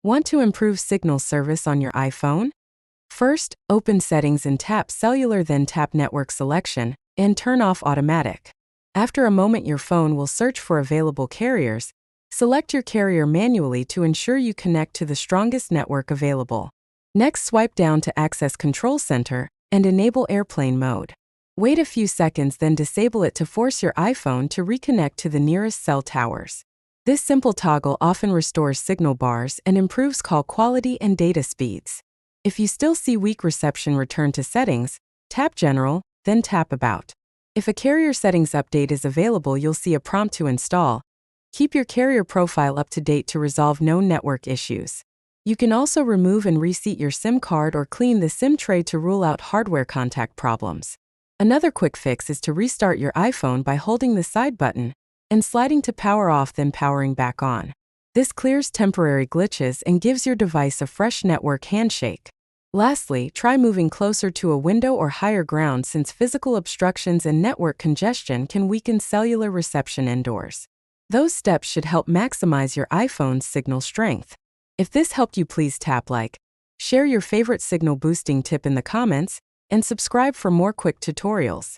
Want to improve signal service on your iPhone? First, open Settings and tap Cellular, then tap Network Selection and turn off Automatic. After a moment, your phone will search for available carriers. Select your carrier manually to ensure you connect to the strongest network available. Next, swipe down to access Control Center and enable airplane mode. Wait a few seconds, then disable it to force your iPhone to reconnect to the nearest cell towers. This simple toggle often restores signal bars and improves call quality and data speeds. If you still see weak reception, return to Settings, tap General, then tap About. If a carrier settings update is available, you'll see a prompt to install. Keep your carrier profile up to date to resolve known network issues. You can also remove and reseat your SIM card or clean the SIM tray to rule out hardware contact problems. Another quick fix is to restart your iPhone by holding the side button and sliding to power off, then powering back on. This clears temporary glitches and gives your device a fresh network handshake. Lastly, try moving closer to a window or higher ground, since physical obstructions and network congestion can weaken cellular reception indoors. Those steps should help maximize your iPhone's signal strength. If this helped you, please tap like, share your favorite signal boosting tip in the comments, and subscribe for more quick tutorials.